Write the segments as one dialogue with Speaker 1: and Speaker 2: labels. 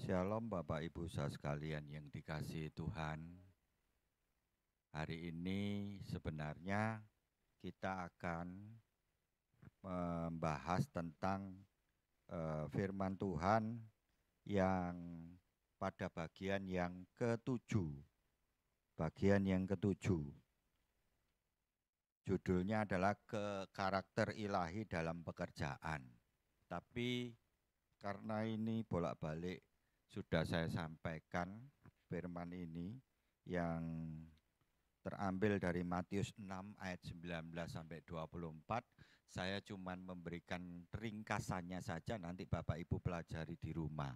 Speaker 1: Shalom Bapak Ibu saudara sekalian yang dikasihi Tuhan. Hari ini sebenarnya kita akan membahas tentang firman Tuhan yang pada bagian yang ketujuh. Bagian yang ketujuh. Judulnya adalah karakter ilahi dalam pekerjaan. Tapi karena ini bolak-balik sudah saya sampaikan firman ini yang terambil dari Matius 6 ayat 19 sampai 24. Saya cuma memberikan ringkasannya saja, nanti Bapak Ibu pelajari di rumah.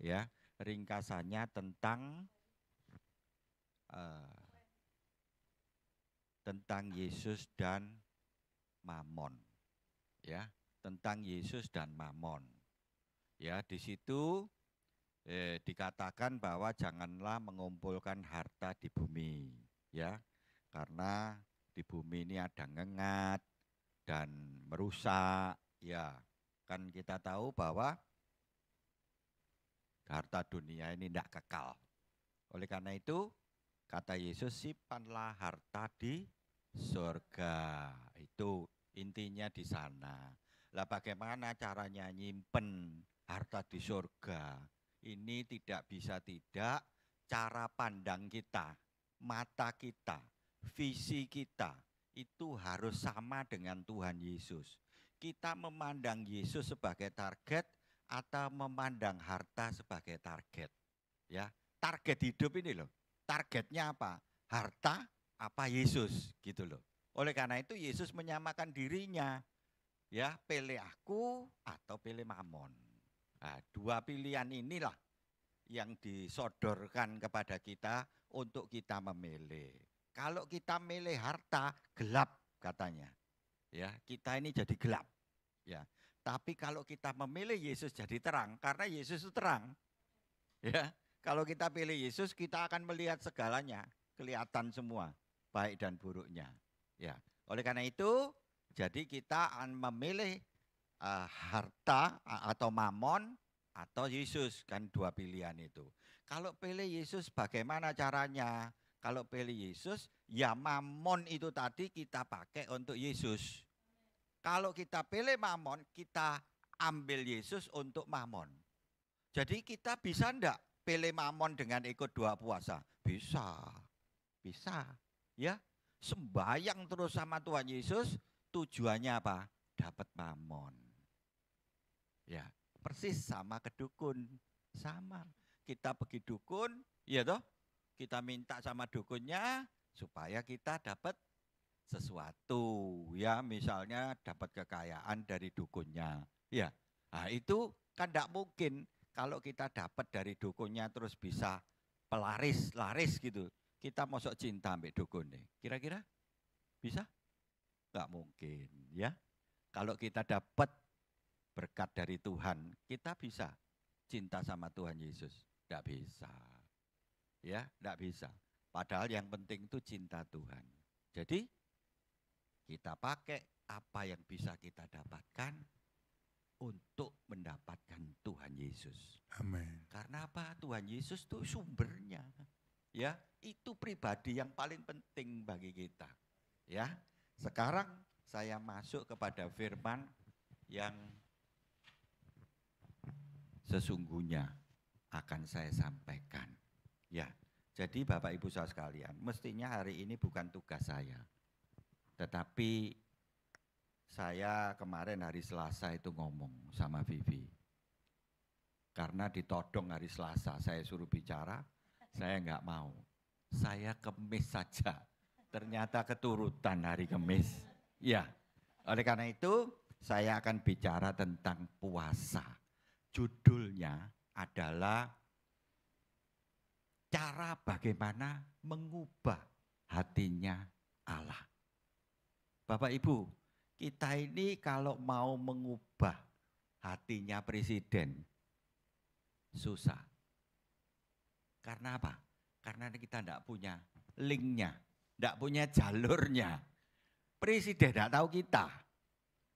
Speaker 1: Ya, ringkasannya tentang Yesus dan Mamon. Ya, tentang Yesus dan Mamon. Ya, di situ dikatakan bahwa janganlah mengumpulkan harta di bumi, ya, karena di bumi ini ada ngengat dan merusak, ya. Kan kita tahu bahwa harta dunia ini tidak kekal. Oleh karena itu, kata Yesus, simpanlah harta di surga. Itu intinya di sana. Lah bagaimana caranya nyimpen harta di surga? Ini tidak bisa tidak cara pandang kita, mata kita, visi kita itu harus sama dengan Tuhan Yesus. Kita memandang Yesus sebagai target atau memandang harta sebagai target. Ya, target hidup ini loh. Targetnya apa? Harta apa Yesus gitu loh. Oleh karena itu Yesus menyamakan dirinya. Ya, pilih aku atau pilih Mamon. Nah, dua pilihan inilah yang disodorkan kepada kita untuk kita memilih. Kalau kita milih harta, gelap katanya. Ya, kita ini jadi gelap. Ya, tapi kalau kita memilih Yesus jadi terang, karena Yesus itu terang. Ya, kalau kita pilih Yesus, kita akan melihat segalanya, kelihatan semua, baik dan buruknya. Ya, oleh karena itu, jadi kita akan memilih harta atau Mamon atau Yesus, kan dua pilihan itu. Kalau pilih Yesus bagaimana caranya? Kalau pilih Yesus, ya Mamon itu tadi kita pakai untuk Yesus. Kalau kita pilih Mamon, kita ambil Yesus untuk Mamon. Jadi kita bisa enggak pilih Mamon dengan ikut doa puasa? Bisa, bisa. Ya, sembahyang terus sama Tuhan Yesus, tujuannya apa? Dapat Mamon. Ya, persis sama ke dukun, sama. Kita pergi dukun, ya toh, kita minta sama dukunnya supaya kita dapat sesuatu, ya, misalnya dapat kekayaan dari dukunnya, ya. Nah, itu kan tidak mungkin kalau kita dapat dari dukunnya terus bisa pelaris-laris gitu. Kita masuk cinta sampai dukun nih, kira-kira bisa? Nggak mungkin, ya. Kalau kita dapat berkat dari Tuhan, kita bisa cinta sama Tuhan Yesus? Tidak bisa. Ya, tidak bisa. Padahal yang penting itu cinta Tuhan. Jadi, kita pakai apa yang bisa kita dapatkan untuk mendapatkan Tuhan Yesus.
Speaker 2: Amin.
Speaker 1: Karena apa? Tuhan Yesus itu sumbernya. Ya, itu pribadi yang paling penting bagi kita. Ya, sekarang saya masuk kepada firman yang sesungguhnya akan saya sampaikan. Ya, jadi Bapak Ibu saudara sekalian, mestinya hari ini bukan tugas saya. Tetapi saya kemarin hari Selasa itu ngomong sama Vivi. Karena ditodong hari Selasa, saya suruh bicara, saya enggak mau. Saya Kemis saja, ternyata keturutan hari Kemis. Ya, oleh karena itu saya akan bicara tentang puasa. Judulnya adalah cara bagaimana mengubah hatinya Allah. Bapak Ibu, kita ini kalau mau mengubah hatinya presiden, susah. Karena apa? Karena kita tidak punya linknya, tidak punya jalurnya. Presiden tidak tahu kita.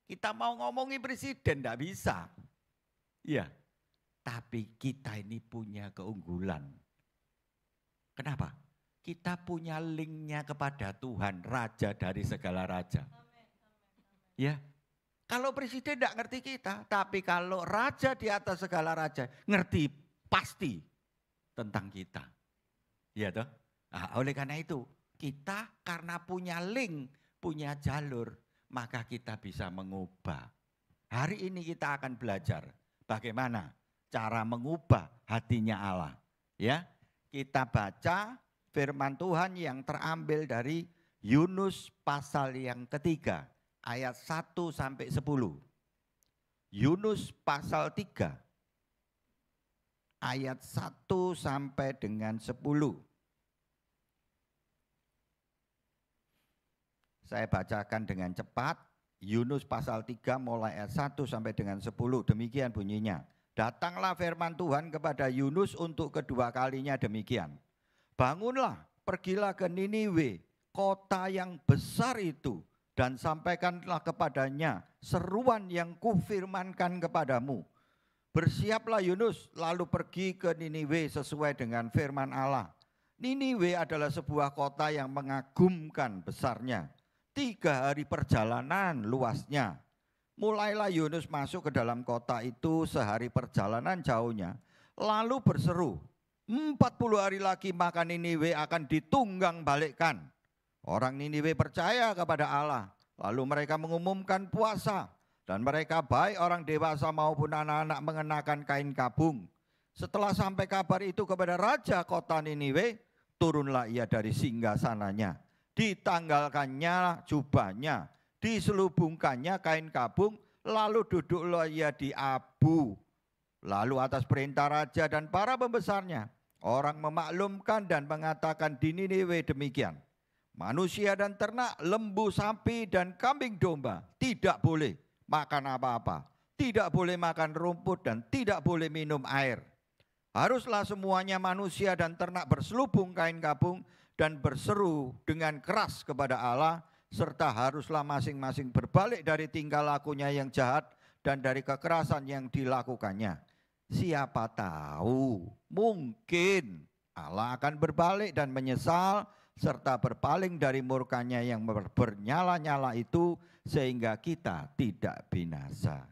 Speaker 1: Kita mau ngomongin presiden tidak bisa. Iya. Tapi kita ini punya keunggulan. Kenapa? Kita punya linknya kepada Tuhan, Raja dari segala raja. Ya, kalau presiden tidak ngerti kita, tapi kalau raja di atas segala raja, ngerti pasti tentang kita. Ya toh? Nah, oleh karena itu, kita karena punya link, punya jalur, maka kita bisa mengubah. Hari ini kita akan belajar bagaimana cara mengubah hatinya Allah. Ya, kita baca firman Tuhan yang terambil dari Yunus pasal yang ketiga, ayat 1 sampai 10. Yunus pasal 3, ayat 1 sampai dengan 10. Saya bacakan dengan cepat. Yunus pasal 3 mulai ayat 1 sampai dengan 10. Demikian bunyinya. Datanglah firman Tuhan kepada Yunus untuk kedua kalinya demikian. Bangunlah, pergilah ke Niniwe, kota yang besar itu, dan sampaikanlah kepadanya seruan yang kufirmankan kepadamu. Bersiaplah Yunus, lalu pergi ke Niniwe sesuai dengan firman Allah. Niniwe adalah sebuah kota yang mengagumkan besarnya. 3 hari perjalanan luasnya. Mulailah Yunus masuk ke dalam kota itu sehari perjalanan jauhnya. Lalu berseru, 40 hari lagi maka Niniwe akan ditunggang balikkan. Orang Niniwe percaya kepada Allah. Lalu mereka mengumumkan puasa. Dan mereka baik orang dewasa maupun anak-anak mengenakan kain kabung. Setelah sampai kabar itu kepada raja kota Niniwe, turunlah ia dari singgasananya. Ditanggalkannya jubahnya, diselubungkannya kain kabung, lalu duduklah ia di abu. Lalu atas perintah raja dan para pembesarnya, orang memaklumkan dan mengatakan di Niniwe demikian. Manusia dan ternak, lembu, sapi, dan kambing domba tidak boleh makan apa-apa. Tidak boleh makan rumput dan tidak boleh minum air. Haruslah semuanya manusia dan ternak berselubung kain kabung dan berseru dengan keras kepada Allah, serta haruslah masing-masing berbalik dari tingkah lakunya yang jahat dan dari kekerasan yang dilakukannya. Siapa tahu mungkin Allah akan berbalik dan menyesal serta berpaling dari murkanya yang bernyala-nyala itu sehingga kita tidak binasa.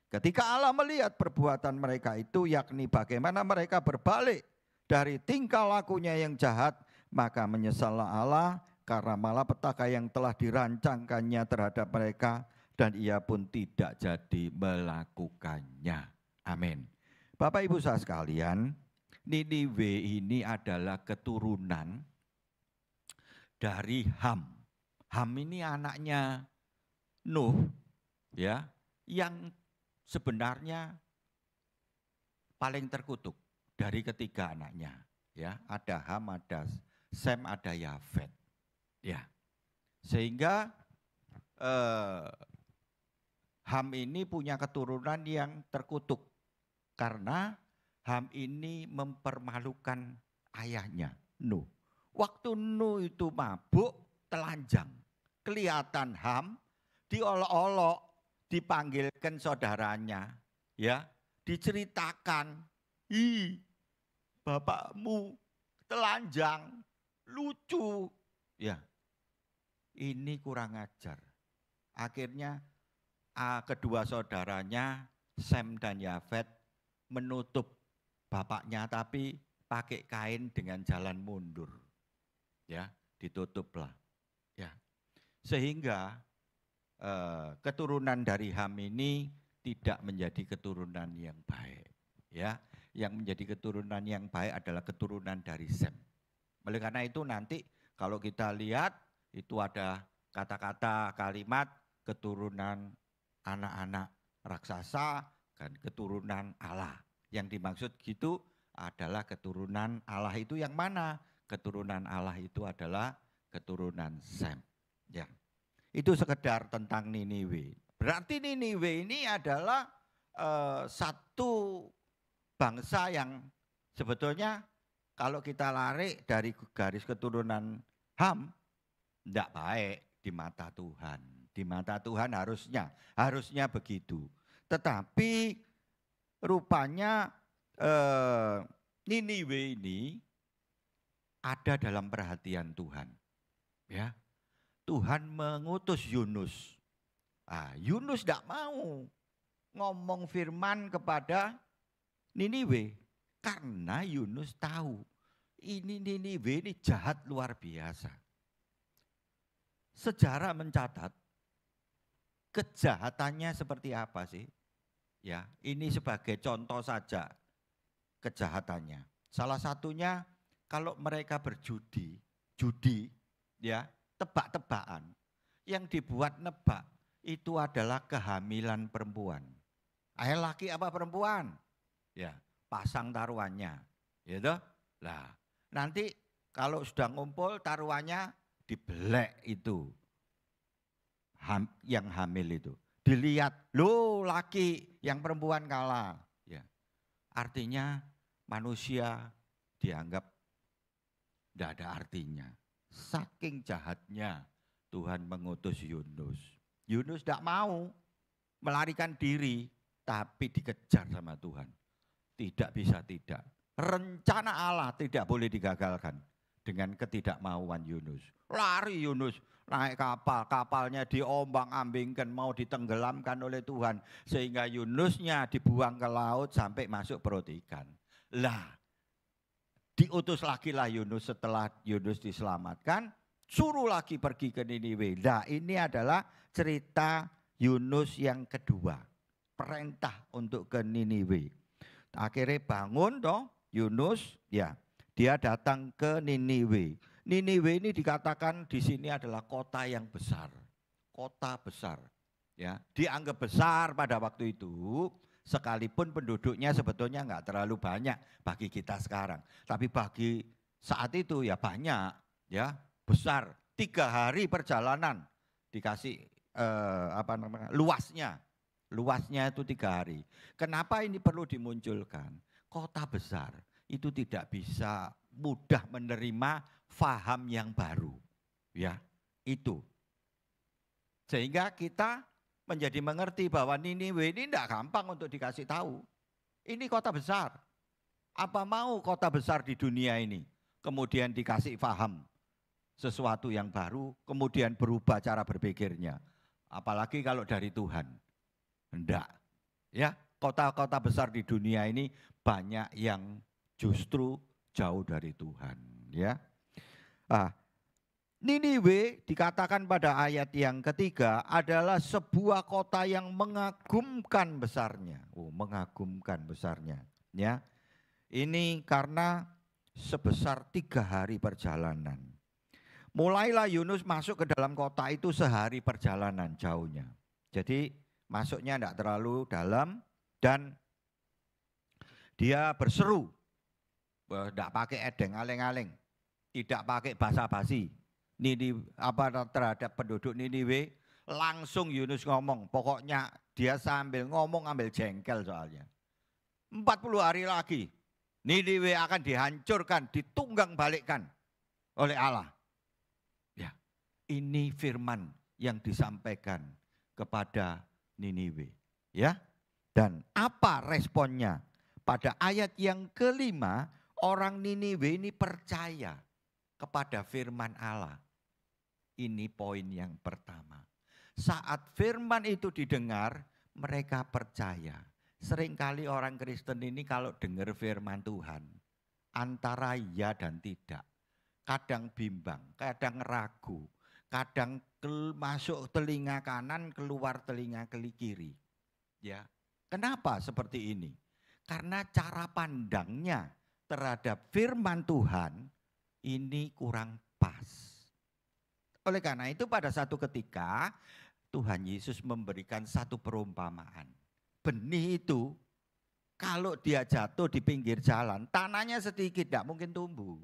Speaker 1: Ketika Allah melihat perbuatan mereka itu, yakni bagaimana mereka berbalik dari tingkah lakunya yang jahat, maka menyesallah Allah karena malapetaka yang telah dirancangkannya terhadap mereka dan ia pun tidak jadi melakukannya. Amin. Bapak Ibu saudara sekalian, Niniwe ini adalah keturunan dari Ham. Ham ini anaknya Nuh, ya, yang sebenarnya paling terkutuk dari ketiga anaknya. Ya, ada Ham, ada Sem, ada Yafet. Ya, sehingga Ham ini punya keturunan yang terkutuk karena Ham ini mempermalukan ayahnya Nuh. Waktu Nuh itu mabuk, telanjang, kelihatan Ham, diolok-olok, dipanggilkan saudaranya, ya, diceritakan, bapakmu telanjang, lucu, ya, ini kurang ajar. Akhirnya kedua saudaranya Sem dan Yafet menutup bapaknya, tapi pakai kain dengan jalan mundur, ya, ditutuplah, ya, sehingga keturunan dari Ham ini tidak menjadi keturunan yang baik, ya. Yang menjadi keturunan yang baik adalah keturunan dari Sem. Oleh karena itu nanti kalau kita lihat itu ada kata-kata kalimat keturunan anak-anak raksasa dan keturunan Allah. Yang dimaksud gitu adalah keturunan Allah itu yang mana? Keturunan Allah itu adalah keturunan Sem. Ya. Itu sekedar tentang Niniwe. Berarti Niniwe ini adalah satu bangsa yang sebetulnya kalau kita lari dari garis keturunan Ham, tidak baik di mata Tuhan. Di mata Tuhan harusnya begitu. Tetapi rupanya Niniwe ini ada dalam perhatian Tuhan. Ya, Tuhan mengutus Yunus. Yunus tidak mau ngomong firman kepada Niniwe karena Yunus tahu ini Niniwe ini jahat luar biasa. Sejarah mencatat kejahatannya seperti apa sih? Ya, ini sebagai contoh saja kejahatannya. Salah satunya kalau mereka berjudi, ya, tebak-tebakan. Yang dibuat nebak itu adalah kehamilan perempuan. Laki apa perempuan? Ya, pasang taruhannya. Gitu. Lah, nanti kalau sudah ngumpul taruhannya dibelek itu. Yang hamil itu. Dilihat, loh laki yang perempuan kalah. Ya. Artinya manusia dianggap tidak ada artinya. Saking jahatnya Tuhan mengutus Yunus. Yunus tidak mau melarikan diri, tapi dikejar sama Tuhan. Tidak bisa tidak. Rencana Allah tidak boleh digagalkan dengan ketidakmauan Yunus. Lari Yunus, naik kapal, kapalnya diombang-ambingkan, mau ditenggelamkan oleh Tuhan. Sehingga Yunusnya dibuang ke laut sampai masuk perut ikan. Lah, diutus lagi lah Yunus setelah Yunus diselamatkan, suruh lagi pergi ke Niniwe. Nah, ini adalah cerita Yunus yang kedua. Perintah untuk ke Niniwe. Akhirnya bangun toh Yunus, ya. Dia datang ke Niniwe. Niniwe ini dikatakan di sini adalah kota yang besar. Kota besar. Ya, dianggap besar pada waktu itu, sekalipun penduduknya sebetulnya enggak terlalu banyak bagi kita sekarang. Tapi bagi saat itu ya banyak, ya, besar. 3 hari perjalanan dikasih luasnya. Luasnya itu 3 hari. Kenapa ini perlu dimunculkan? Kota besar itu tidak bisa mudah menerima faham yang baru. Ya, itu. Sehingga kita menjadi mengerti bahwa Niniwe ini tidak gampang untuk dikasih tahu. Ini kota besar. Apa mau kota besar di dunia ini kemudian dikasih faham sesuatu yang baru, kemudian berubah cara berpikirnya. Apalagi kalau dari Tuhan. Enggak. Ya, kota-kota besar di dunia ini banyak yang justru jauh dari Tuhan, ya. Niniwe dikatakan pada ayat yang ketiga adalah sebuah kota yang mengagumkan besarnya. Mengagumkan besarnya, ya. Ini karena sebesar 3 hari perjalanan. Mulailah Yunus masuk ke dalam kota itu sehari perjalanan jauhnya. Jadi masuknya tidak terlalu dalam dan dia berseru. Tidak pakai edeng aleng-aleng, tidak pakai basa-basi. Terhadap penduduk Niniwe, langsung Yunus ngomong. Pokoknya dia sambil ngomong ambil jengkel soalnya. 40 hari lagi Niniwe akan dihancurkan, ditunggang balikkan oleh Allah. Ya, ini firman yang disampaikan kepada Niniwe. Ya, dan apa responnya? Pada ayat yang kelima, orang Niniwe ini percaya kepada firman Allah. Ini poin yang pertama. Saat firman itu didengar, mereka percaya. Seringkali orang Kristen ini kalau dengar firman Tuhan, antara ya dan tidak. Kadang bimbang, kadang ragu, kadang masuk telinga kanan, keluar telinga kiri. Ya, kenapa seperti ini? Karena cara pandangnya terhadap firman Tuhan ini kurang pas. Oleh karena itu pada satu ketika Tuhan Yesus memberikan satu perumpamaan. Benih itu kalau dia jatuh di pinggir jalan, tanahnya sedikit tidak mungkin tumbuh.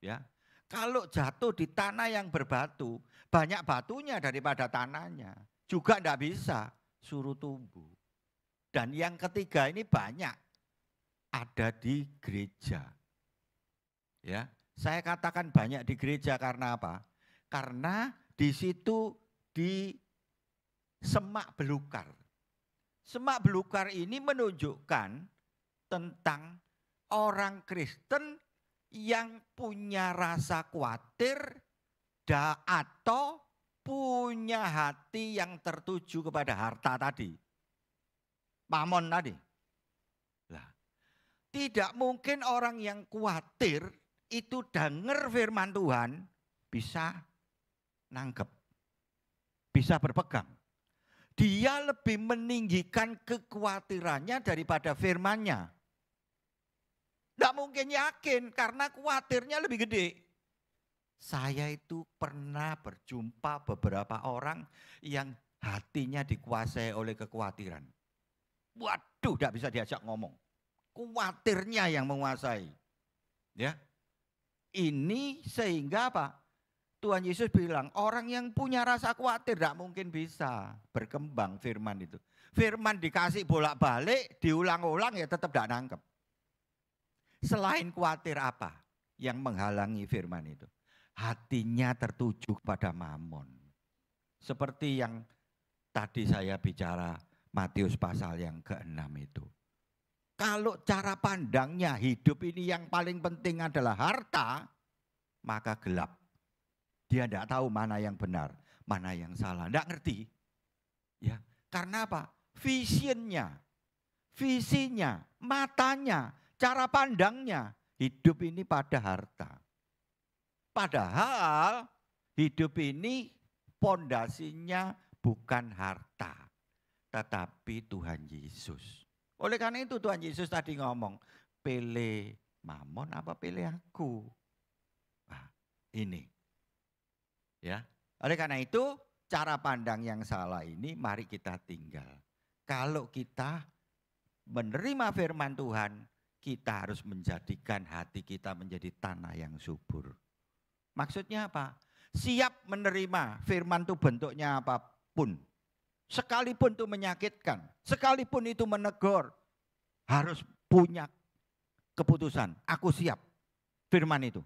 Speaker 1: Ya. Kalau jatuh di tanah yang berbatu, banyak batunya daripada tanahnya. Juga tidak bisa suruh tumbuh. Dan yang ketiga ini banyak ada di gereja. Ya, saya katakan banyak di gereja karena apa? Karena di situ di semak belukar. Semak belukar ini menunjukkan tentang orang Kristen yang punya rasa khawatir atau punya hati yang tertuju kepada harta tadi. Mamon tadi. Lah, tidak mungkin orang yang khawatir itu dengar firman Tuhan bisa nangkep, bisa berpegang. Dia lebih meninggikan kekhawatirannya daripada firman-Nya. Tidak mungkin yakin karena khawatirnya lebih gede. Saya itu pernah berjumpa beberapa orang yang hatinya dikuasai oleh kekhawatiran. Waduh, tidak bisa diajak ngomong. Khawatirnya yang menguasai. Ya, ini sehingga apa? Tuhan Yesus bilang, orang yang punya rasa khawatir tidak mungkin bisa berkembang firman itu. Firman dikasih bolak-balik, diulang-ulang ya tetap tidak nangkep. Selain khawatir apa yang menghalangi firman itu? Hatinya tertuju pada mamon. Seperti yang tadi saya bicara Matius pasal yang ke-6 itu. Kalau cara pandangnya hidup ini yang paling penting adalah harta, maka gelap. Dia tidak tahu mana yang benar, mana yang salah. Tidak ngerti. Ya, karena apa? Visinya, matanya, cara pandangnya. Hidup ini pada harta. Padahal hidup ini pondasinya bukan harta. Tetapi Tuhan Yesus. Oleh karena itu Tuhan Yesus tadi ngomong, pilih mamon apa pilih aku? Nah, ini. Ya, oleh karena itu cara pandang yang salah ini mari kita tinggal. Kalau kita menerima firman Tuhan, kita harus menjadikan hati kita menjadi tanah yang subur. Maksudnya apa? Siap menerima firman itu bentuknya apapun. Sekalipun itu menyakitkan, sekalipun itu menegur, harus punya keputusan. Aku siap firman itu.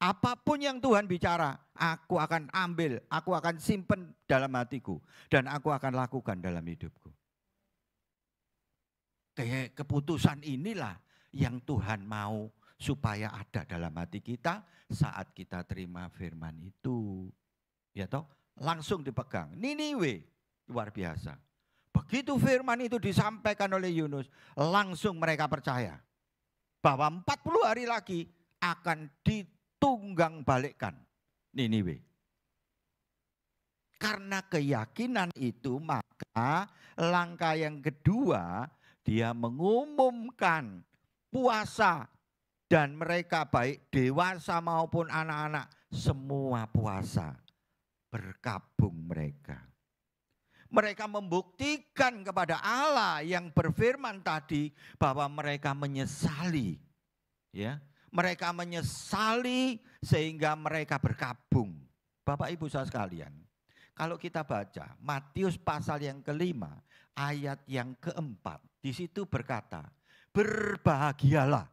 Speaker 1: Apapun yang Tuhan bicara, aku akan ambil, aku akan simpen dalam hatiku. Dan aku akan lakukan dalam hidupku. Kayak keputusan inilah yang Tuhan mau supaya ada dalam hati kita saat kita terima firman itu. Ya toh, langsung dipegang. Niniwe, luar biasa. Begitu firman itu disampaikan oleh Yunus, langsung mereka percaya. Bahwa 40 hari lagi akan ditunggang balikkan Niniwe. Karena keyakinan itu maka langkah yang kedua dia mengumumkan puasa dan mereka baik dewasa maupun anak-anak semua puasa berkabung mereka. Mereka membuktikan kepada Allah yang berfirman tadi bahwa mereka menyesali, ya. Mereka menyesali sehingga mereka berkabung. Bapak Ibu saudara sekalian, kalau kita baca Matius pasal yang ke-5 ayat yang ke-4, di situ berkata, berbahagialah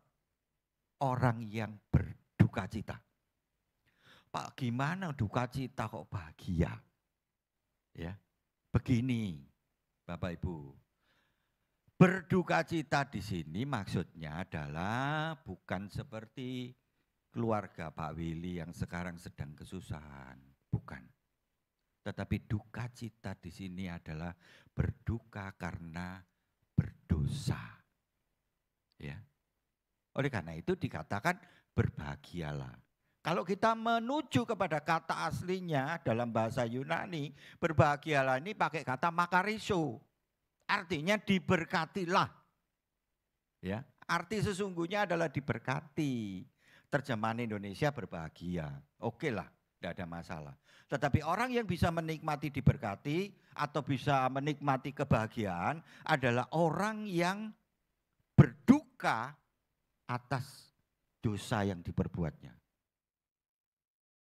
Speaker 1: orang yang berduka cita. Pak, gimana duka cita kok bahagia? Ya, begini, Bapak Ibu. Berduka cita di sini maksudnya adalah bukan seperti keluarga Pak Willy yang sekarang sedang kesusahan, bukan. Tetapi duka cita di sini adalah berduka karena berdosa. Ya. Oleh karena itu dikatakan berbahagialah. Kalau kita menuju kepada kata aslinya dalam bahasa Yunani, berbahagialah ini pakai kata makariso. Artinya diberkatilah. Ya, arti sesungguhnya adalah diberkati. Terjemahan Indonesia berbahagia. Oke lah, tidak ada masalah. Tetapi orang yang bisa menikmati diberkati atau bisa menikmati kebahagiaan adalah orang yang berduka atas dosa yang diperbuatnya.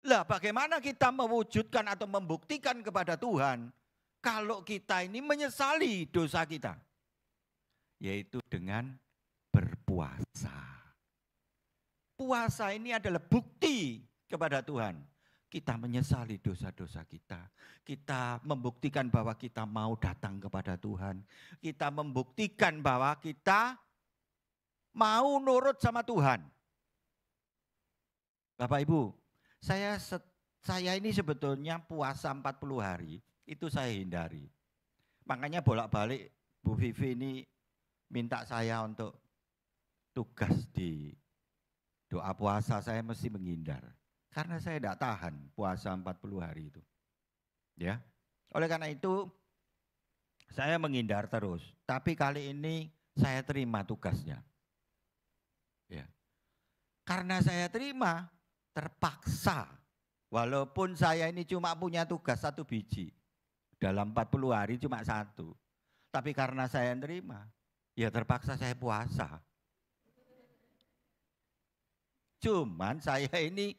Speaker 1: Lah, bagaimana kita mewujudkan atau membuktikan kepada Tuhan kalau kita ini menyesali dosa kita? Yaitu dengan berpuasa. Puasa ini adalah bukti kepada Tuhan. Kita menyesali dosa-dosa kita. Kita membuktikan bahwa kita mau datang kepada Tuhan. Kita membuktikan bahwa kita mau nurut sama Tuhan. Bapak Ibu, saya ini sebetulnya puasa 40 hari, itu saya hindari. Makanya bolak-balik Bu Vivi ini minta saya untuk tugas di doa puasa, saya mesti menghindar. Karena saya tidak tahan puasa 40 hari itu. Ya. Oleh karena itu, saya menghindar terus. Tapi kali ini saya terima tugasnya. Ya. Karena saya terima, terpaksa. Walaupun saya ini cuma punya tugas 1 biji. Dalam 40 hari cuma 1. Tapi karena saya terima, ya terpaksa saya puasa. Cuman saya ini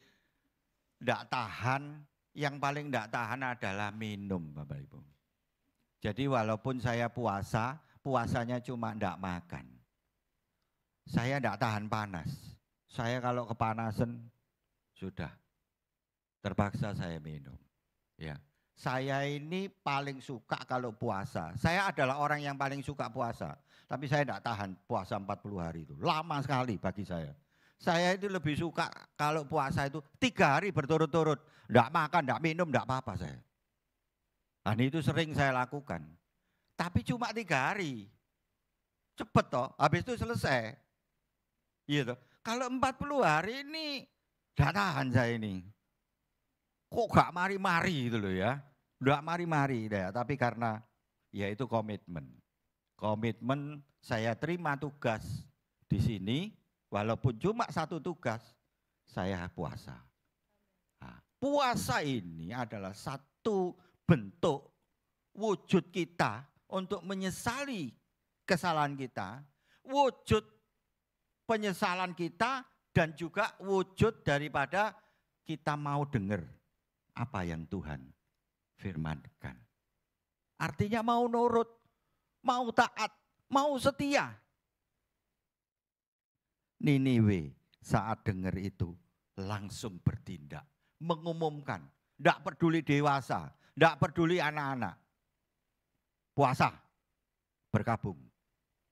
Speaker 1: tidak tahan, yang paling tidak tahan adalah minum, Bapak Ibu. Jadi walaupun saya puasa, puasanya cuma tidak makan. Saya tidak tahan panas. Saya kalau kepanasan, sudah terpaksa saya minum. Ya, saya ini paling suka kalau puasa. Saya adalah orang yang paling suka puasa. Tapi saya tidak tahan puasa 40 hari itu. Lama sekali bagi saya. Saya itu lebih suka kalau puasa itu 3 hari berturut-turut. Tidak makan, tidak minum, tidak apa-apa saya. Dan itu sering saya lakukan. Tapi cuma 3 hari. Cepet toh, habis itu selesai. Gitu. Kalau 40 hari ini, tidak tahan saya ini. Kok gak mari-mari gitu loh ya. Tidak mari-mari ya, tapi karena ya itu komitmen. Komitmen saya terima tugas di sini. Walaupun cuma 1 tugas, saya puasa. Nah, puasa ini adalah satu bentuk wujud kita untuk menyesali kesalahan kita, wujud penyesalan kita, dan juga wujud daripada kita mau dengar apa yang Tuhan firmankan. Artinya mau nurut, mau taat, mau setia. Niniwe saat dengar itu langsung bertindak, mengumumkan, tidak peduli dewasa, tidak peduli anak-anak. Puasa, bergabung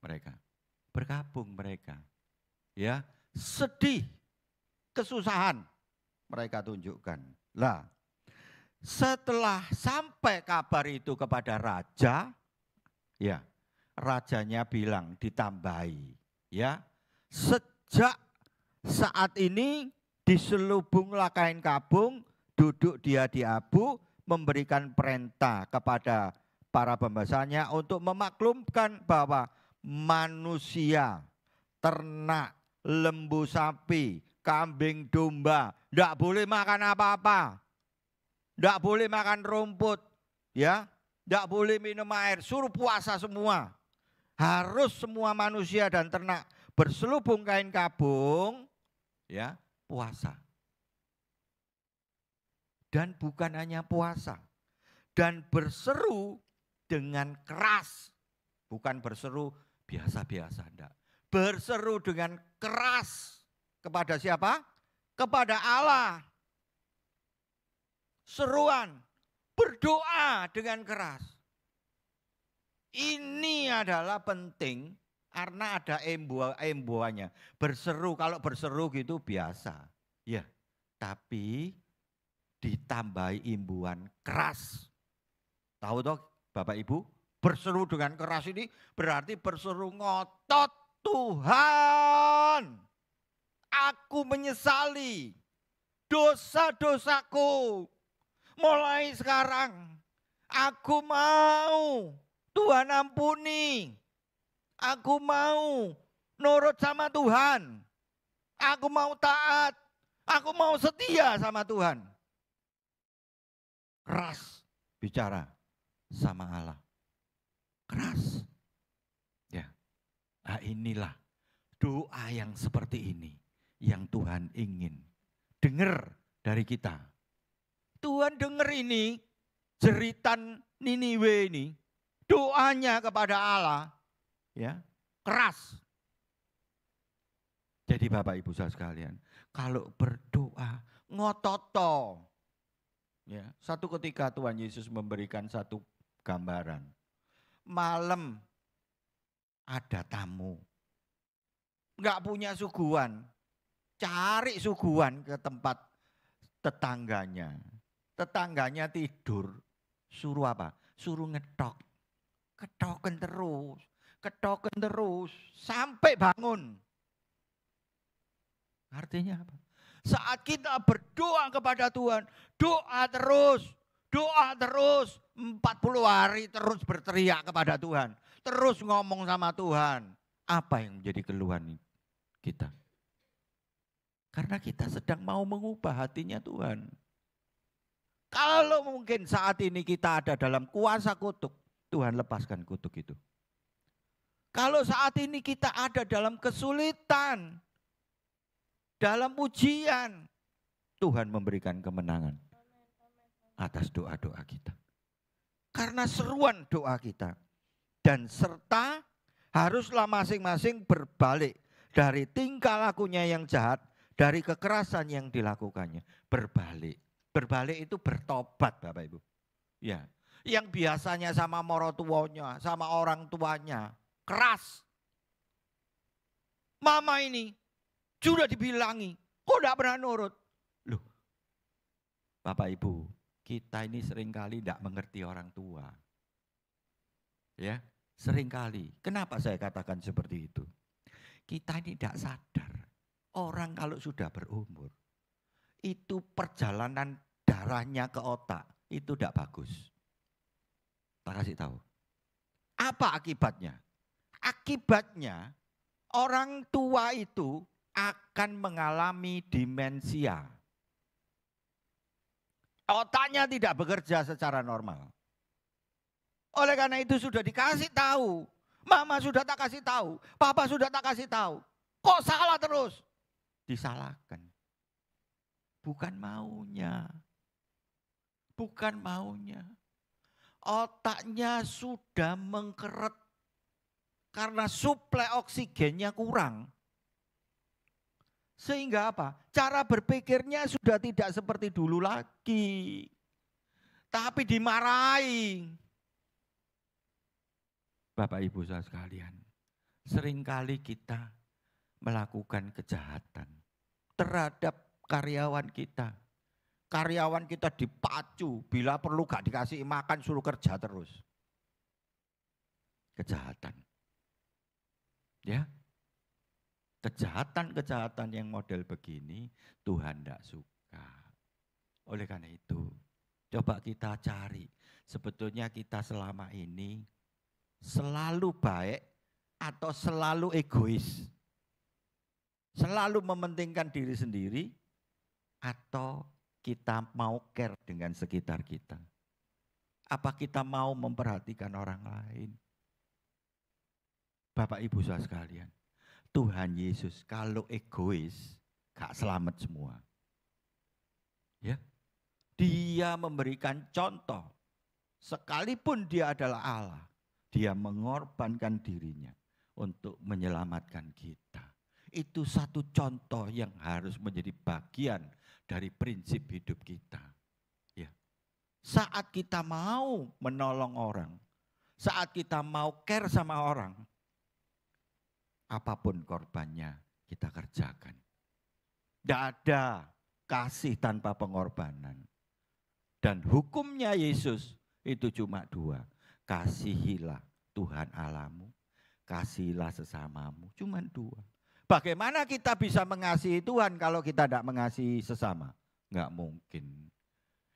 Speaker 1: mereka. Bergabung mereka. Ya, sedih, kesusahan mereka tunjukkan. Lah, setelah sampai kabar itu kepada raja, ya, rajanya bilang ditambahi, ya. Sejak saat ini diselubunglah kain kabung, duduk dia di abu, memberikan perintah kepada para pembesarnya untuk memaklumkan bahwa manusia, ternak, lembu sapi, kambing domba, tidak boleh makan apa-apa, tidak boleh makan rumput, ya, tidak boleh minum air, suruh puasa semua. Harus semua manusia dan ternak berselubung kain kabung, ya, puasa. Dan bukan hanya puasa, dan berseru dengan keras, bukan berseru biasa-biasa, enggak. Berseru dengan keras kepada siapa? Kepada Allah. Seruan, berdoa dengan keras. Ini adalah penting. Karena ada embuannya. Berseru, kalau berseru gitu biasa. Ya, tapi ditambahi imbuhan keras. Tahu toh Bapak Ibu? Berseru dengan keras ini berarti berseru ngotot. Tuhan, aku menyesali dosa-dosaku. Mulai sekarang aku mau Tuhan ampuni. Aku mau nurut sama Tuhan. Aku mau taat. Aku mau setia sama Tuhan. Keras bicara sama Allah. Keras. Ya. Nah, inilah doa yang seperti ini yang Tuhan ingin dengar dari kita. Tuhan dengar ini jeritan Niniwe ini, doanya kepada Allah. Ya, keras. Jadi Bapak Ibu saudara sekalian, kalau berdoa ngototo. Ya, satu ketika Tuhan Yesus memberikan satu gambaran. Malam ada tamu. nggak punya suguhan, cari suguhan ke tempat tetangganya. Tetangganya tidur, suruh apa? Suruh ngedok. Ketoken terus, sampai bangun. Artinya apa? Saat kita berdoa kepada Tuhan, doa terus, 40 hari terus berteriak kepada Tuhan. Terus ngomong sama Tuhan. Apa yang menjadi keluhan kita? Karena kita sedang mau mengubah hatinya Tuhan. Kalau mungkin saat ini kita ada dalam kuasa kutuk, Tuhan lepaskan kutuk itu. Kalau saat ini kita ada dalam kesulitan, dalam ujian, Tuhan memberikan kemenangan atas doa-doa kita. Karena seruan doa kita. Dan serta haruslah masing-masing berbalik dari tingkah lakunya yang jahat, dari kekerasan yang dilakukannya. Berbalik. Berbalik itu bertobat Bapak Ibu. Ya. Yang biasanya sama morotuanya, sama orang tuanya, keras. Mama ini sudah dibilangi, kok tidak pernah nurut? Loh, Bapak Ibu, kita ini seringkali tidak mengerti orang tua. Ya, seringkali. Kenapa saya katakan seperti itu? Kita ini tidak sadar, orang kalau sudah berumur, itu perjalanan darahnya ke otak, itu tidak bagus. Tak kasih tahu. Apa akibatnya? Akibatnya orang tua itu akan mengalami demensia. Otaknya tidak bekerja secara normal. Oleh karena itu sudah dikasih tahu. Mama sudah tak kasih tahu. Papa sudah tak kasih tahu. Kok salah terus? Disalahkan. Bukan maunya. Bukan maunya. Otaknya sudah mengkeret karena suplai oksigennya kurang. Sehingga apa? Cara berpikirnya sudah tidak seperti dulu lagi. Tapi dimarahi. Bapak Ibu saudara sekalian, seringkali kita melakukan kejahatan terhadap karyawan kita. Karyawan kita dipacu, bila perlu gak dikasih makan suruh kerja terus. Kejahatan. Ya. Kejahatan-kejahatan yang model begini Tuhan tidak suka. Oleh karena itu, coba kita cari. Sebetulnya kita selama ini selalu baik atau selalu egois. Selalu mementingkan diri sendiri atau kita mau care dengan sekitar kita? Apa kita mau memperhatikan orang lain? Bapak Ibu saudara sekalian, Tuhan Yesus kalau egois gak selamat semua. Ya. Dia memberikan contoh. Sekalipun dia adalah Allah, dia mengorbankan dirinya untuk menyelamatkan kita. Itu satu contoh yang harus menjadi bagian dari prinsip hidup kita. Ya. Saat kita mau menolong orang, saat kita mau care sama orang, apapun korbannya kita kerjakan. Tidak ada kasih tanpa pengorbanan. Dan hukumnya Yesus itu cuma dua. Kasihilah Tuhan Allahmu, kasihilah sesamamu. Cuma dua. Bagaimana kita bisa mengasihi Tuhan kalau kita tidak mengasihi sesama? Enggak mungkin.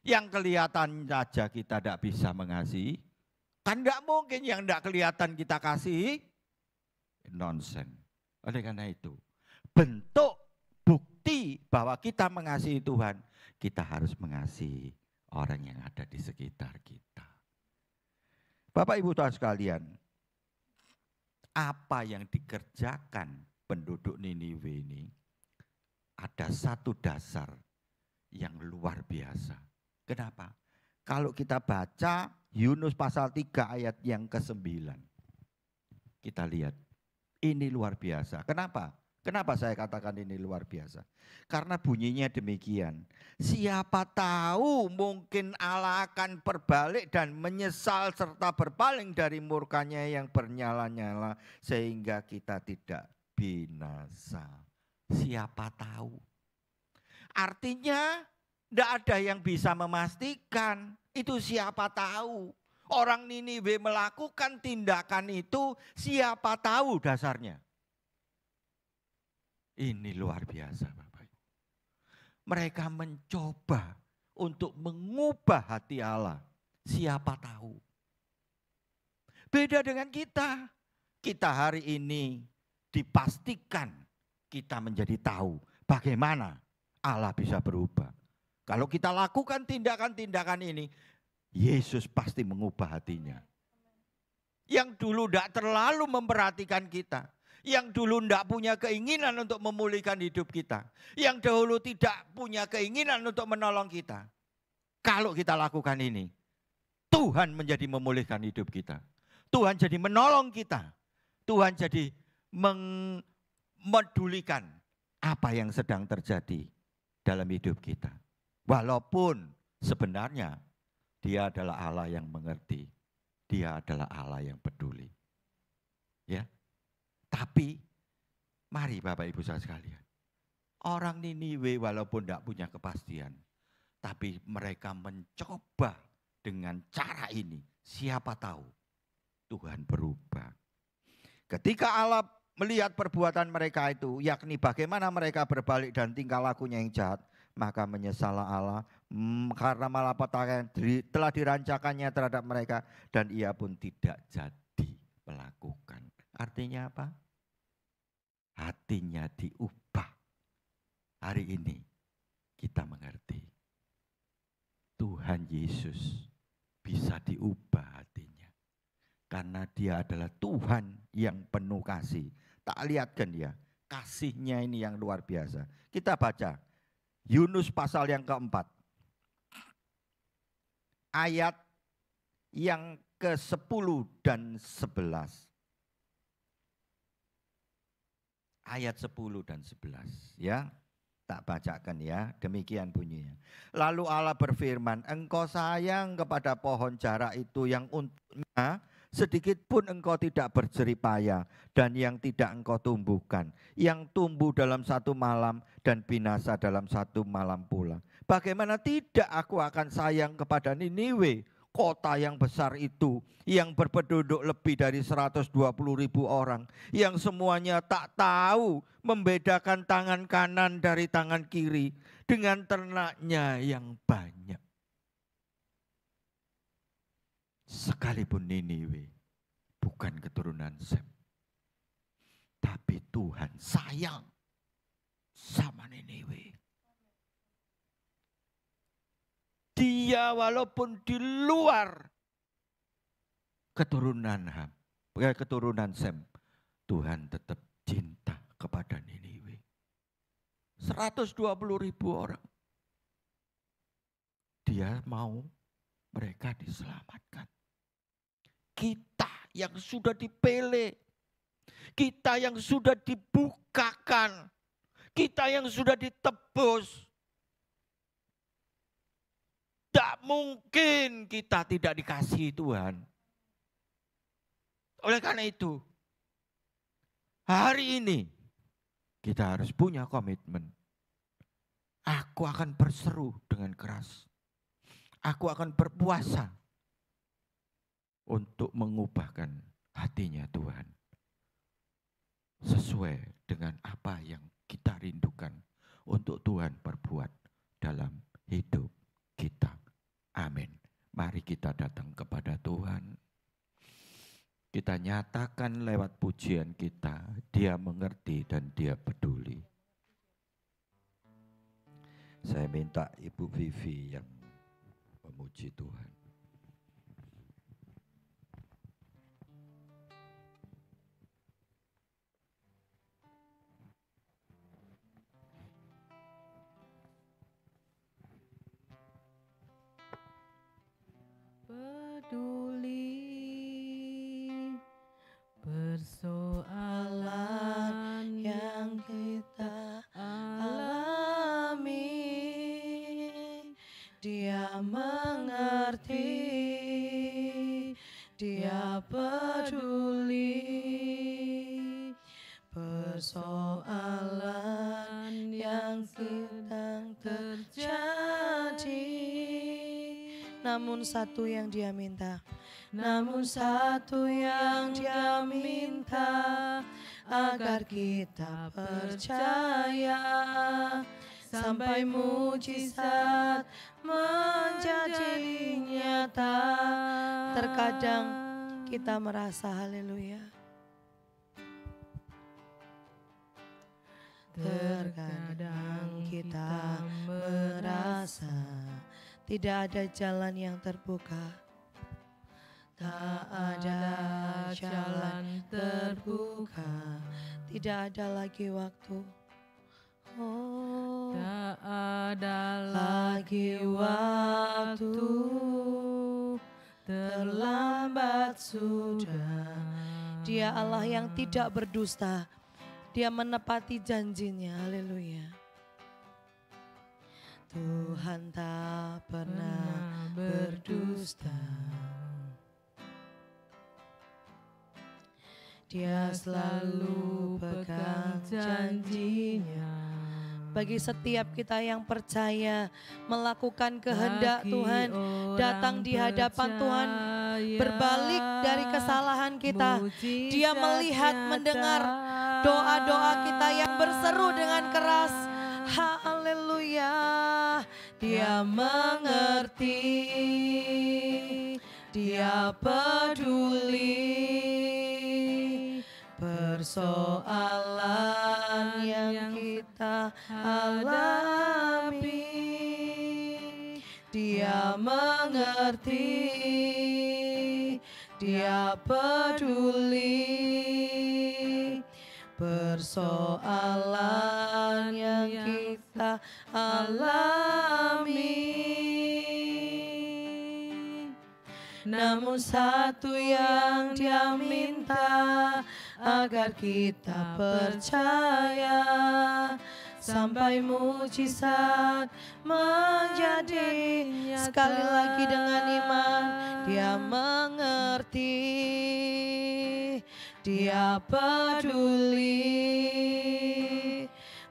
Speaker 1: Yang kelihatan saja kita tidak bisa mengasihi, kan enggak mungkin yang tidak kelihatan kita kasihi, nonsen. Oleh karena itu, bentuk bukti bahwa kita mengasihi Tuhan, kita harus mengasihi orang yang ada di sekitar kita. Bapak Ibu Tuhan sekalian, apa yang dikerjakan penduduk Niniwe ini ada satu dasar yang luar biasa. Kenapa? Kalau kita baca Yunus pasal 3 ayat yang ke-9. Kita lihat, ini luar biasa. Kenapa? Kenapa saya katakan ini luar biasa? Karena bunyinya demikian. Siapa tahu mungkin Allah akan berbalik dan menyesal serta berpaling dari murkanya yang bernyala-nyala sehingga kita tidak binasa. Siapa tahu? Artinya tidak ada yang bisa memastikan. Itu siapa tahu. Orang Niniwe melakukan tindakan itu siapa tahu dasarnya. Ini luar biasa Bapak Ibu. Mereka mencoba untuk mengubah hati Allah. Siapa tahu. Beda dengan kita. Kita hari ini dipastikan kita menjadi tahu bagaimana Allah bisa berubah. Kalau kita lakukan tindakan-tindakan ini, Yesus pasti mengubah hatinya. Yang dulu tidak terlalu memperhatikan kita. Yang dulu tidak punya keinginan untuk memulihkan hidup kita. Yang dahulu tidak punya keinginan untuk menolong kita. Kalau kita lakukan ini, Tuhan menjadi memulihkan hidup kita. Tuhan jadi menolong kita. Tuhan jadi memedulikan apa yang sedang terjadi dalam hidup kita. Walaupun sebenarnya Dia adalah Allah yang mengerti. Dia adalah Allah yang peduli. Ya. Tapi mari Bapak Ibu saudara sekalian. Orang Niniwe walaupun tidak punya kepastian, tapi mereka mencoba dengan cara ini. Siapa tahu Tuhan berubah. Ketika Allah melihat perbuatan mereka itu, yakni bagaimana mereka berbalik dan tingkah lakunya yang jahat, maka menyesallah Allah karena malapetaka yang telah dirancakannya terhadap mereka, dan ia pun tidak jadi melakukan. Artinya apa? Hatinya diubah. Hari ini kita mengerti Tuhan Yesus bisa diubah hatinya. Karena Dia adalah Tuhan yang penuh kasih. Tak lihatkan dia, kasihnya ini yang luar biasa. Kita baca Yunus pasal yang keempat. Ayat yang ke-10 dan 11. Ayat 10 dan 11 ya. Tak bacakan ya, demikian bunyinya. Lalu Allah berfirman, engkau sayang kepada pohon jarak itu yang untuknya sedikit pun engkau tidak berjerih payah dan yang tidak engkau tumbuhkan, yang tumbuh dalam satu malam dan binasa dalam satu malam pula. Bagaimana tidak aku akan sayang kepada Niniwe, kota yang besar itu, yang berpenduduk lebih dari 120.000 orang, yang semuanya tak tahu membedakan tangan kanan dari tangan kiri, dengan ternaknya yang banyak. Sekalipun Niniwe bukan keturunan Sem, tapi Tuhan sayang sama Niniwe. Dia walaupun di luar keturunan Ham, keturunan Sem, Tuhan tetap cinta kepada Niniwe. 120.000 orang. Dia mau mereka diselamatkan. Kita yang sudah dipilih, kita yang sudah dibukakan, kita yang sudah ditebus, tak mungkin kita tidak dikasihi Tuhan. Oleh karena itu, hari ini kita harus punya komitmen. Aku akan berseru dengan keras. Aku akan berpuasa untuk mengubahkan hatinya Tuhan. Sesuai dengan apa yang kita rindukan untuk Tuhan perbuat dalam hidup kita. Amin. Mari kita datang kepada Tuhan. Kita nyatakan lewat pujian kita, Dia mengerti dan Dia peduli. Saya minta Ibu Vivi yang memuji Tuhan.
Speaker 2: Peduli persoalan yang kita alami, Dia mengerti, Dia peduli. persoalan yang sedang terjadi. Namun satu yang dia minta, namun satu yang dia minta, agar kita percaya sampai mujizat menjadi nyata. Terkadang kita merasa, haleluya, terkadang kita merasa tidak ada jalan yang terbuka, tak ada jalan terbuka, tidak ada lagi waktu. Oh,
Speaker 3: tak ada
Speaker 2: lagi waktu, terlambat sudah. Dia Allah yang tidak berdusta, Dia menepati janjinya, haleluya. Tuhan tak pernah berdusta, Dia selalu pegang janjinya. Bagi setiap kita yang percaya melakukan kehendak Tuhan, datang di hadapan Tuhan, berbalik dari kesalahan kita, Dia melihat, mendengar doa-doa kita yang berseru dengan keras. Haleluya, Dia mengerti, Dia peduli persoalan yang kita alami. Dia mengerti, Dia peduli persoalan yang kita alami. Namun satu yang Dia minta, agar kita percaya sampai mujizat menjadi. Sekali lagi dengan iman, Dia mengerti, Dia peduli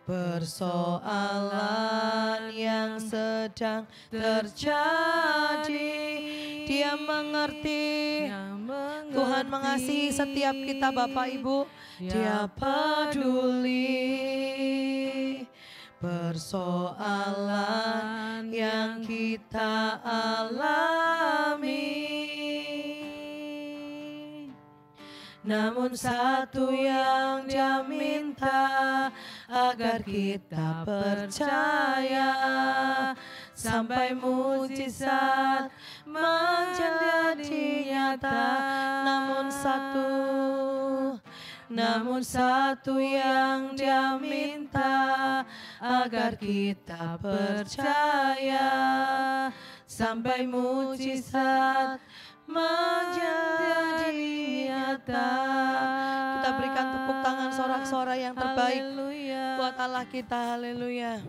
Speaker 2: persoalan yang sedang terjadi. Dia mengerti. Tuhan mengasihi setiap kita Bapak Ibu. Dia peduli persoalan yang kita alami. Namun satu yang Dia minta, agar kita percaya sampai mujizat menjadi nyata. Namun satu yang Dia minta, agar kita percaya sampai mujizat menjadi nyata. Kita berikan tepuk tangan sorak-sorai yang terbaik buat Allah kita, haleluya.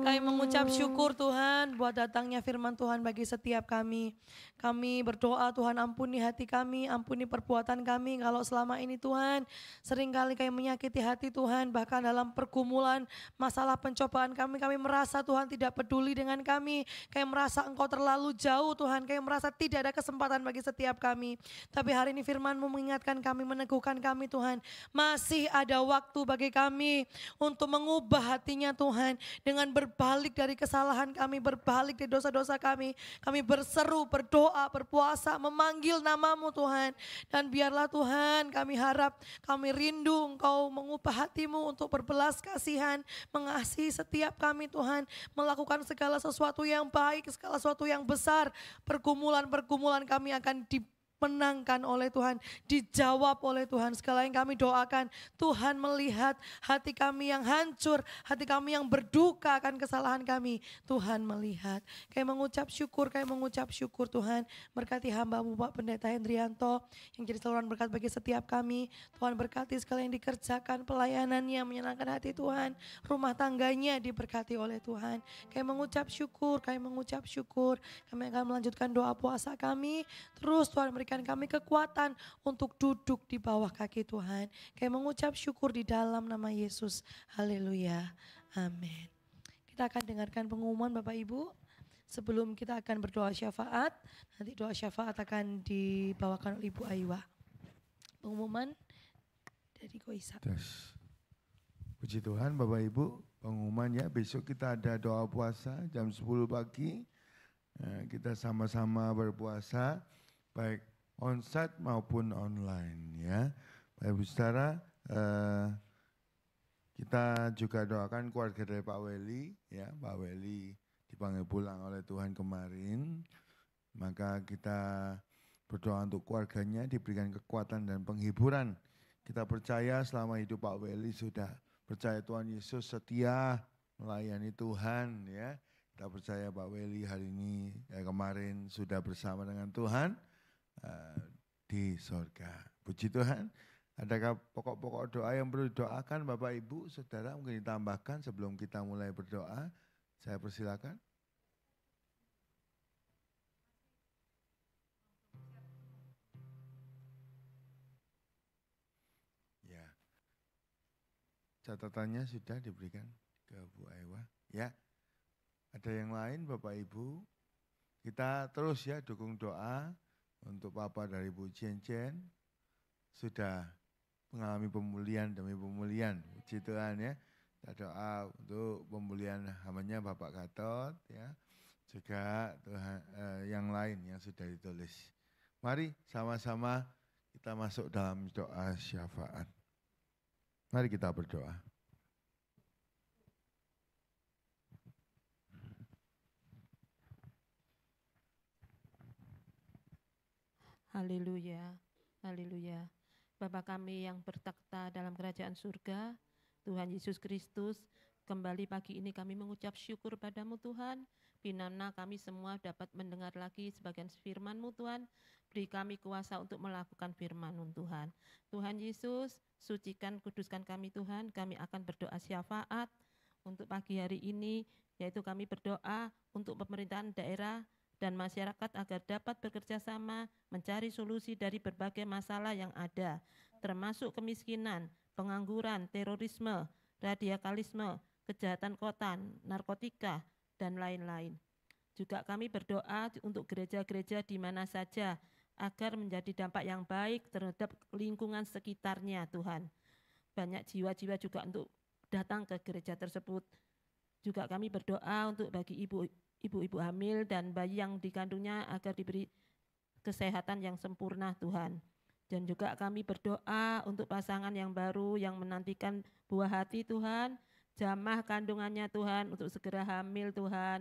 Speaker 2: Kami mengucap syukur Tuhan buat datangnya firman Tuhan bagi setiap kami. Kami berdoa Tuhan, ampuni hati kami, ampuni perbuatan kami. Kalau selama ini Tuhan seringkali kami menyakiti hati Tuhan, bahkan dalam pergumulan masalah pencobaan kami merasa Tuhan tidak peduli dengan kami. Kami merasa Engkau terlalu jauh Tuhan, kami merasa tidak ada kesempatan bagi setiap kami. Tapi hari ini firman-Mu mengingatkan kami, meneguhkan kami Tuhan. Masih ada waktu bagi kami untuk mengubah hatinya Tuhan, dengan berbalik dari kesalahan kami, berbalik dari dosa-dosa kami. Kami berseru, berdoa, berpuasa, memanggil nama-Mu Tuhan. Dan biarlah Tuhan, kami harap, kami rindu Engkau mengubah hati-Mu untuk berbelas kasihan, mengasihi setiap kami Tuhan, melakukan segala sesuatu yang baik, segala sesuatu yang besar. Pergumulan-pergumulan kami akan dimenangkan oleh Tuhan, dijawab oleh Tuhan. Segala yang kami doakan, Tuhan melihat hati kami yang hancur, hati kami yang berduka akan kesalahan kami, Tuhan melihat. Kami mengucap syukur Tuhan. Berkati hamba-Mu Pak Pendeta Hendrianto yang jadi saluran berkat bagi setiap kami. Tuhan berkati segala yang dikerjakan, pelayanannya menyenangkan hati Tuhan, rumah tangganya diberkati oleh Tuhan. Kami mengucap syukur. Kami akan melanjutkan doa puasa kami. Terus Tuhan berikan berikan kami kekuatan untuk duduk di bawah kaki Tuhan. Kami mengucap syukur di dalam nama Yesus. Haleluya. Amin. Kita akan dengarkan pengumuman Bapak Ibu. Sebelum kita akan berdoa syafaat, nanti doa syafaat akan dibawakan oleh Ibu Aiwa. Pengumuman dari Koisa.
Speaker 3: Puji Tuhan Bapak Ibu, pengumuman ya, besok kita ada doa puasa jam 10 pagi. Kita sama-sama berpuasa baik onsite maupun online ya. Bapak Ibu Saudara, kita juga doakan keluarga dari Pak Weli ya. Pak Weli dipanggil pulang oleh Tuhan kemarin. Maka kita berdoa untuk keluarganya diberikan kekuatan dan penghiburan. Kita percaya selama hidup Pak Weli sudah percaya Tuhan Yesus setia melayani Tuhan ya. Kita percaya Pak Weli hari ini kemarin sudah bersama dengan Tuhan di sorga. Puji Tuhan. Adakah pokok-pokok doa yang perlu didoakan Bapak Ibu Saudara mungkin ditambahkan sebelum kita mulai berdoa? Saya persilakan. Ya. Catatannya sudah diberikan ke Bu Aiwa. Ya. Ada yang lain Bapak Ibu? Kita terus ya dukung doa untuk Papa dari Bu Cien-Cien. Sudah mengalami pemulihan demi pemulihan. Puji Tuhan ya. Kita doa untuk pemulihan hambanya Bapak Gatot ya. Juga Tuhan, yang lain yang sudah ditulis. Mari sama-sama kita masuk dalam doa syafaat. Mari kita berdoa.
Speaker 4: Haleluya, haleluya. Bapa kami yang bertakhta dalam kerajaan surga, Tuhan Yesus Kristus, kembali pagi ini kami mengucap syukur padamu Tuhan, binana kami semua dapat mendengar lagi sebagian firman-Mu Tuhan, beri kami kuasa untuk melakukan firman-Mu Tuhan. Tuhan Yesus, sucikan, kuduskan kami Tuhan, kami akan berdoa syafaat untuk pagi hari ini, yaitu kami berdoa untuk pemerintahan daerah, dan masyarakat agar dapat bekerja sama mencari solusi dari berbagai masalah yang ada, termasuk kemiskinan, pengangguran, terorisme, radikalisme, kejahatan kota, narkotika, dan lain-lain. Juga kami berdoa untuk gereja-gereja di mana saja agar menjadi dampak yang baik terhadap lingkungan sekitarnya Tuhan. Banyak jiwa-jiwa juga untuk datang ke gereja tersebut. Juga kami berdoa untuk bagi ibu-ibu hamil dan bayi yang dikandungnya agar diberi kesehatan yang sempurna Tuhan. Dan juga kami berdoa untuk pasangan yang baru yang menantikan buah hati Tuhan, jamah kandungannya Tuhan untuk segera hamil Tuhan.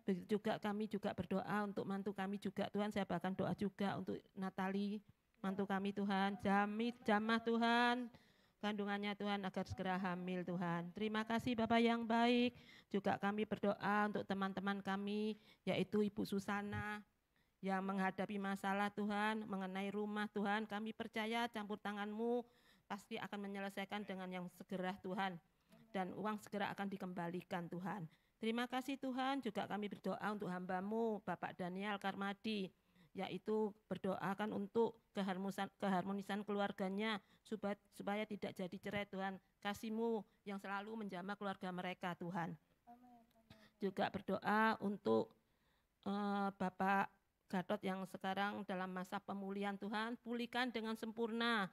Speaker 4: Begitu juga kami juga berdoa untuk mantu kami juga Tuhan, saya bahkan doa juga untuk Natali, mantu kami Tuhan, jamah Tuhan, kandungannya Tuhan agar segera hamil Tuhan. Terima kasih Bapak yang baik. Juga kami berdoa untuk teman-teman kami yaitu Ibu Susana yang menghadapi masalah Tuhan mengenai rumah Tuhan. Kami percaya campur tangan-Mu pasti akan menyelesaikan dengan yang segera Tuhan. Dan uang segera akan dikembalikan Tuhan. Terima kasih Tuhan. Juga kami berdoa untuk hamba-Mu Bapak Daniel Karmadi, yaitu berdoakan untuk keharmonisan keluarganya supaya tidak jadi cerai Tuhan. Kasih-Mu yang selalu menjamah keluarga mereka Tuhan. Juga berdoa untuk Bapak Gatot yang sekarang dalam masa pemulihan Tuhan, pulihkan dengan sempurna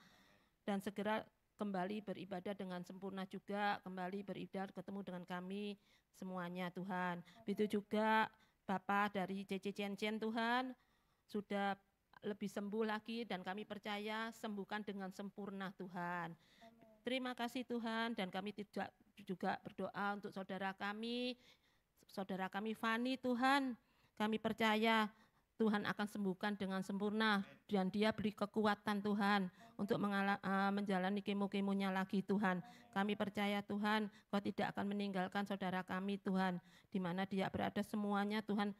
Speaker 4: dan segera kembali beribadah dengan sempurna juga, kembali beribadah ketemu dengan kami semuanya Tuhan. Begitu juga Bapak dari CC Cien-Cien Tuhan, sudah lebih sembuh lagi dan kami percaya sembuhkan dengan sempurna Tuhan. Terima kasih Tuhan, dan kami tidak juga berdoa untuk saudara kami Fani Tuhan. Kami percaya Tuhan akan sembuhkan dengan sempurna dan dia beri kekuatan Tuhan untuk menjalani kemo-kemonya lagi Tuhan. Kami percaya Tuhan, Kau tidak akan meninggalkan saudara kami Tuhan, di mana dia berada semuanya Tuhan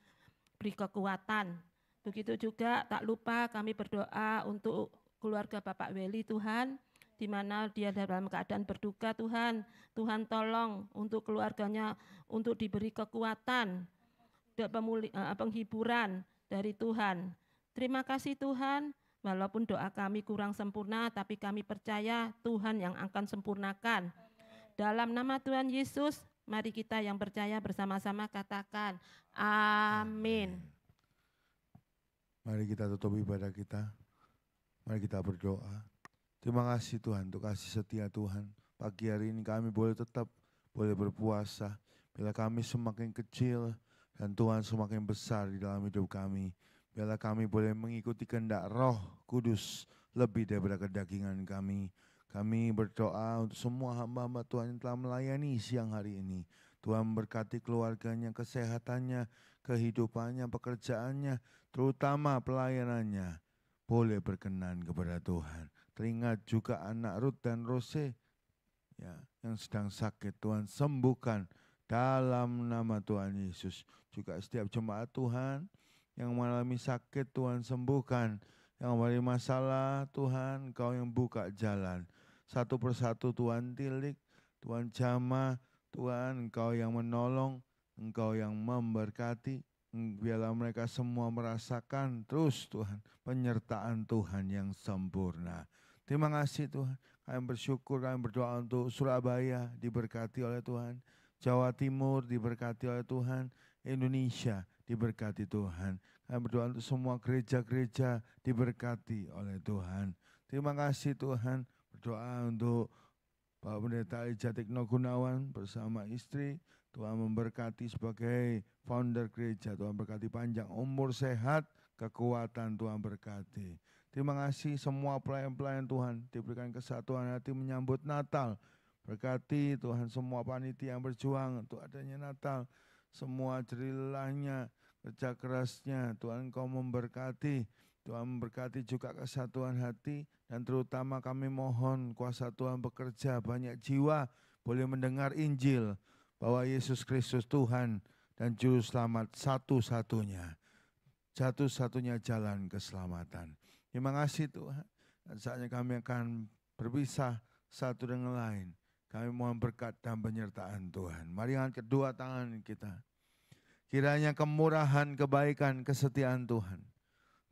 Speaker 4: beri kekuatan. Begitu juga tak lupa kami berdoa untuk keluarga Bapak Weli Tuhan, di mana dia dalam keadaan berduka Tuhan. Tuhan tolong untuk keluarganya untuk diberi kekuatan, penghiburan dari Tuhan. Terima kasih Tuhan, Walaupun doa kami kurang sempurna, tapi kami percaya Tuhan yang akan sempurnakan. Dalam nama Tuhan Yesus, mari kita yang percaya bersama-sama katakan, amin.
Speaker 3: Mari kita tutup ibadah kita. Mari kita berdoa. Terima kasih Tuhan untuk kasih setia Tuhan. Pagi hari ini kami boleh tetap berpuasa. Bila kami semakin kecil dan Tuhan semakin besar di dalam hidup kami. Bila kami boleh mengikuti kehendak Roh Kudus lebih daripada kedagingan kami. Kami berdoa untuk semua hamba-hamba Tuhan yang telah melayani siang hari ini. Tuhan berkati keluarganya, kesehatannya, kehidupannya, pekerjaannya, terutama pelayanannya. Boleh berkenan kepada Tuhan. Teringat juga anak Ruth dan Rose ya, yang sedang sakit. Tuhan sembuhkan dalam nama Tuhan Yesus. Juga setiap jemaat Tuhan yang mengalami sakit, Tuhan sembuhkan. Yang mengalami masalah, Tuhan Engkau yang buka jalan. Satu persatu Tuhan tilik, Tuhan jamah, Tuhan Engkau yang menolong, Engkau yang memberkati. Biarlah mereka semua merasakan terus Tuhan penyertaan Tuhan yang sempurna. Terima kasih Tuhan. Kami bersyukur, kami berdoa untuk Surabaya diberkati oleh Tuhan. Jawa Timur diberkati oleh Tuhan. Indonesia diberkati Tuhan. Kami berdoa untuk semua gereja-gereja diberkati oleh Tuhan. Terima kasih Tuhan. Berdoa untuk Bapak Pendeta Elijah Tikno Gunawan bersama istri. Tuhan memberkati sebagai founder gereja. Tuhan berkati panjang umur, sehat, kekuatan Tuhan berkati. Terima kasih semua pelayan-pelayan Tuhan diberikan kesatuan hati menyambut Natal. Berkati Tuhan semua panitia yang berjuang untuk adanya Natal. Semua jerilahnya, kerja kerasnya, Tuhan Engkau memberkati. Tuhan memberkati juga kesatuan hati. Dan terutama kami mohon kuasa Tuhan bekerja, banyak jiwa boleh mendengar Injil. Bahwa Yesus Kristus Tuhan dan Juru Selamat satu-satunya. Satu-satunya jalan keselamatan. Terima kasih Tuhan. Dan saatnya kami akan berpisah satu dengan lain. Kami mohon berkat dan penyertaan Tuhan. Mari angkat kedua tangan kita. Kiranya kemurahan, kebaikan, kesetiaan Tuhan.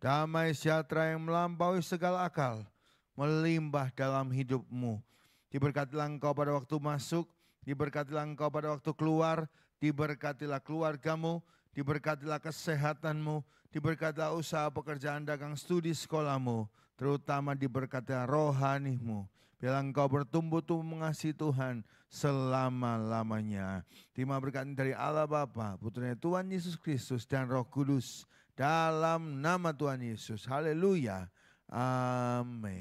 Speaker 3: Damai sejahtera yang melampaui segala akal. Melimpah dalam hidupmu. Diberkatilah engkau pada waktu masuk. Diberkatilah engkau pada waktu keluar. Diberkatilah keluargamu. Diberkatilah kesehatanmu. Diberkatilah usaha pekerjaan dagang studi sekolahmu. Terutama diberkatilah rohanimu. Biarlah engkau bertumbuh-tumbuh mengasihi Tuhan selama-lamanya. Terima berkat dari Allah Bapa, Putranya Tuhan Yesus Kristus dan Roh Kudus. Dalam nama Tuhan Yesus. Haleluya. Amin.